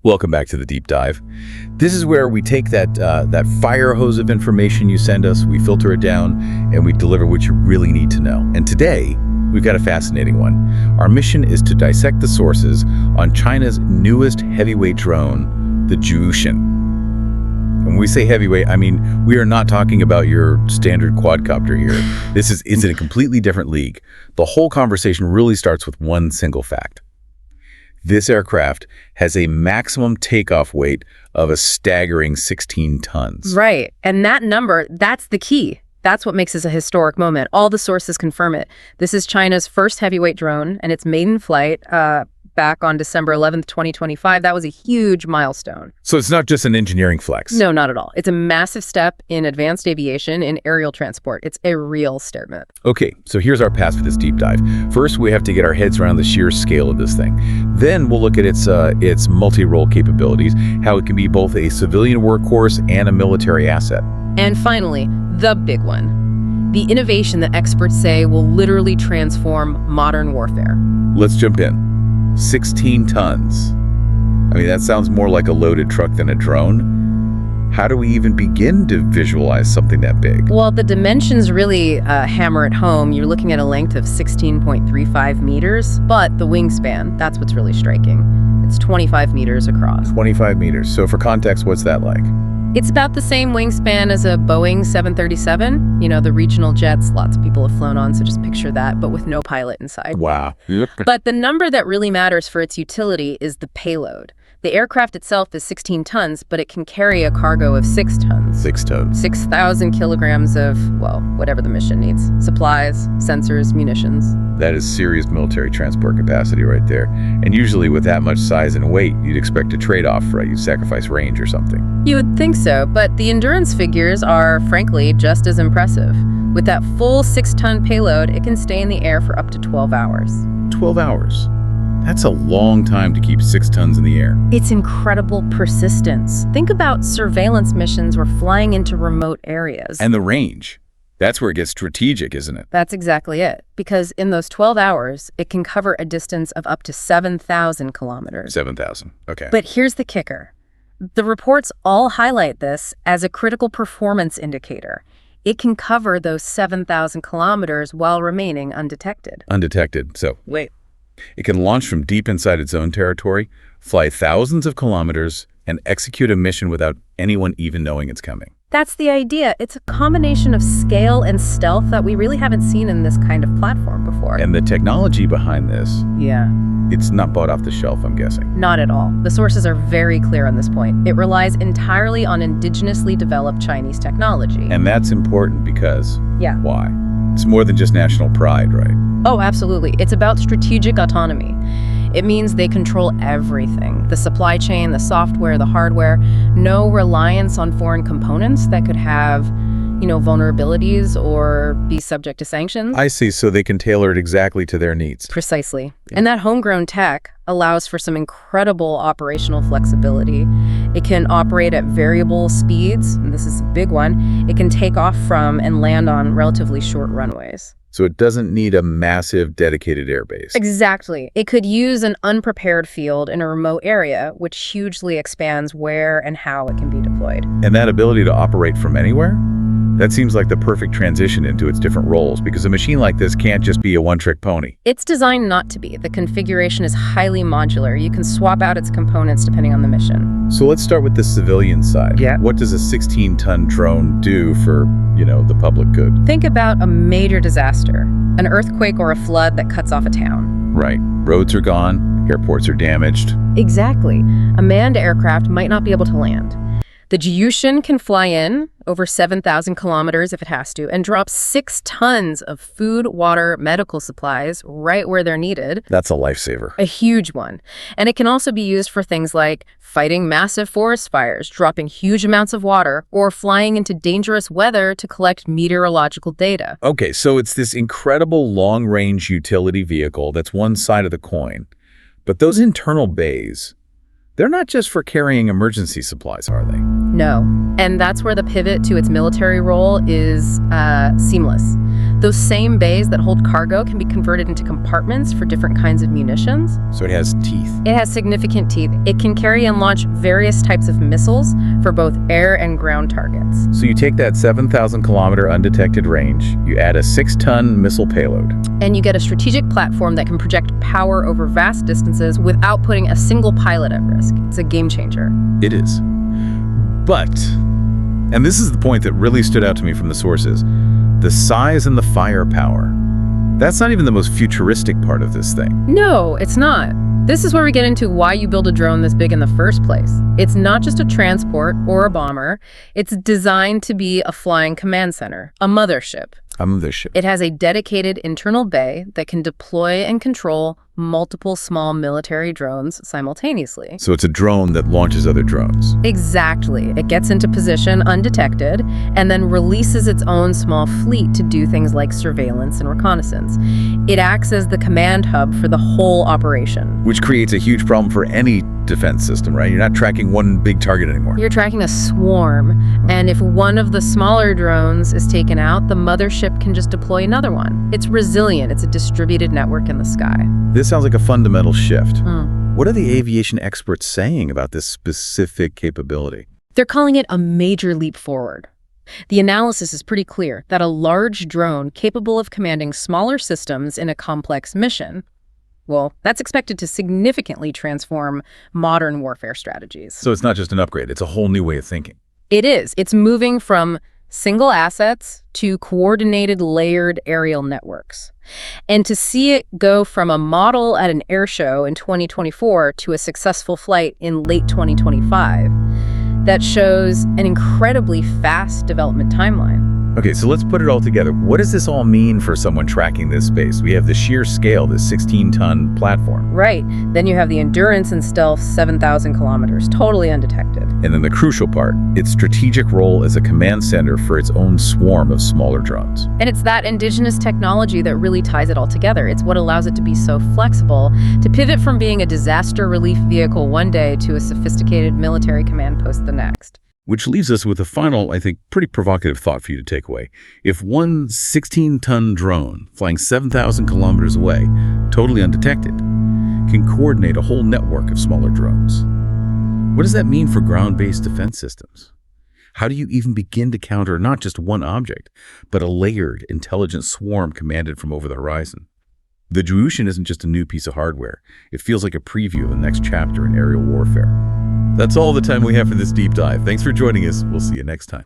Welcome back to the deep dive. This is where we take that fire hose of information you send us, we filter it down, and we deliver what you really need to know. And today, we've got a fascinating one. Our mission is to dissect the sources on China's newest heavyweight drone, the Jiuxin. And when we say heavyweight, I mean, we are not talking about your standard quadcopter here. This is in a completely different league. The whole conversation really starts with one single fact. This aircraft has a maximum takeoff weight of a staggering 16 tons. Right. And that number, that's the key. That's what makes this a historic moment. All the sources confirm it. This is China's first heavyweight drone, and its maiden flight back on December 11th, 2025. That was a huge milestone. So it's not just an engineering flex. No, not at all. It's a massive step in advanced aviation and aerial transport. It's a real statement. Okay, so here's our path for this deep dive. First, we have to get our heads around the sheer scale of this thing. Then we'll look at its multi-role capabilities, how it can be both a civilian workhorse and a military asset. And finally, the big one. The innovation that experts say will literally transform modern warfare. Let's jump in. 16 tons. I mean, that sounds more like a loaded truck than a drone. How do we even begin to visualize something that big? Well, the dimensions really hammer it home. You're looking at a length of 16.35 meters, but the wingspan, that's what's really striking. It's 25 meters across. 25 meters. So for context, what's that like? It's about the same wingspan as a Boeing 737. You know, the regional jets lots of people have flown on, so just picture that, but with no pilot inside. Wow. But the number that really matters for its utility is the payload. The aircraft itself is 16 tons, but it can carry a cargo of 6 tons. 6 tons. 6,000 kilograms of, well, whatever the mission needs. Supplies, sensors, munitions. That is serious military transport capacity right there. And usually with that much size and weight, you'd expect a trade-off, right? You'd sacrifice range or something. You would think so, but the endurance figures are, frankly, just as impressive. With that full 6-ton payload, it can stay in the air for up to 12 hours. 12 hours. That's a long time to keep 6 tons in the air. It's incredible persistence. Think about surveillance missions where flying into remote areas. And the range. That's where it gets strategic, isn't it? That's exactly it. Because in those 12 hours, it can cover a distance of up to 7,000 kilometers. 7,000. Okay. But here's the kicker. The reports all highlight this as a critical performance indicator. It can cover those 7,000 kilometers while remaining undetected. Undetected. So Wait. It can launch from deep inside its own territory, fly thousands of kilometers, and execute a mission without anyone even knowing it's coming. That's the idea. It's a combination of scale and stealth that we really haven't seen in this kind of platform before. And the technology behind this, Yeah. it's not bought off the shelf, I'm guessing. Not at all. The sources are very clear on this point. It relies entirely on indigenously developed Chinese technology. And that's important because, Yeah. why? It's more than just national pride, right? Oh, absolutely. It's about strategic autonomy. It means they control everything. The supply chain, the software, the hardware. No reliance on foreign components that could have, vulnerabilities or be subject to sanctions. I see, so they can tailor it exactly to their needs. Precisely. And that homegrown tech allows for some incredible operational flexibility. It can operate at variable speeds, and this is a big one. It can take off from and land on relatively short runways. So it doesn't need a massive dedicated airbase. Exactly. It could use an unprepared field in a remote area, which hugely expands where and how it can be deployed. And that ability to operate from anywhere? That seems like the perfect transition into its different roles, because a machine like this can't just be a one-trick pony. It's designed not to be. The configuration is highly modular. You can swap out its components depending on the mission. So let's start with the civilian side. Yeah. What does a 16-ton drone do for, the public good? Think about a major disaster, an earthquake or a flood that cuts off a town. Right. Roads are gone, airports are damaged. Exactly. A manned aircraft might not be able to land. The Jiuxin can fly in over 7,000 kilometers if it has to and drop 6 tons of food, water, medical supplies right where they're needed. That's a lifesaver. A huge one. And it can also be used for things like fighting massive forest fires, dropping huge amounts of water, or flying into dangerous weather to collect meteorological data. Okay, so it's this incredible long-range utility vehicle that's one side of the coin. But those internal bays, they're not just for carrying emergency supplies, are they? No. And that's where the pivot to its military role is seamless. Those same bays that hold cargo can be converted into compartments for different kinds of munitions. So it has teeth. It has significant teeth. It can carry and launch various types of missiles for both air and ground targets. So you take that 7,000-kilometer undetected range, you add a 6-ton missile payload. And you get a strategic platform that can project power over vast distances without putting a single pilot at risk. It's a game changer. It is. But, and this is the point that really stood out to me from the sources, the size and the firepower. That's not even the most futuristic part of this thing. No, it's not. This is where we get into why you build a drone this big in the first place. It's not just a transport or a bomber. It's designed to be a flying command center, a mothership. It has a dedicated internal bay that can deploy and control multiple small military drones simultaneously. So it's a drone that launches other drones. Exactly. It gets into position undetected and then releases its own small fleet to do things like surveillance and reconnaissance. It acts as the command hub for the whole operation. Which creates a huge problem for any defense system, right? You're not tracking one big target anymore. You're tracking a swarm, and if one of the smaller drones is taken out, the mothership can just deploy another one. It's resilient. It's a distributed network in the sky. This sounds like a fundamental shift. What are the aviation experts saying about this specific capability? They're calling it a major leap forward. The analysis is pretty clear that a large drone capable of commanding smaller systems in a complex mission, well, that's expected to significantly transform modern warfare strategies. So it's not just an upgrade, it's a whole new way of thinking. It is. It's moving from single assets to coordinated, layered aerial networks. And to see it go from a model at an air show in 2024 to a successful flight in late 2025, that shows an incredibly fast development timeline. Okay, so let's put it all together. What does this all mean for someone tracking this space? We have the sheer scale, this 16-ton platform. Right. Then you have the endurance and stealth, 7,000 kilometers, totally undetected. And then the crucial part, its strategic role as a command center for its own swarm of smaller drones. And it's that indigenous technology that really ties it all together. It's what allows it to be so flexible, to pivot from being a disaster relief vehicle one day to a sophisticated military command post the next. Which leaves us with a final, I think, pretty provocative thought for you to take away. If one 16-ton drone flying 7,000 kilometers away, totally undetected, can coordinate a whole network of smaller drones, what does that mean for ground-based defense systems? How do you even begin to counter not just one object, but a layered, intelligent swarm commanded from over the horizon? The Druzhyan isn't just a new piece of hardware. It feels like a preview of the next chapter in aerial warfare. That's all the time we have for this deep dive. Thanks for joining us. We'll see you next time.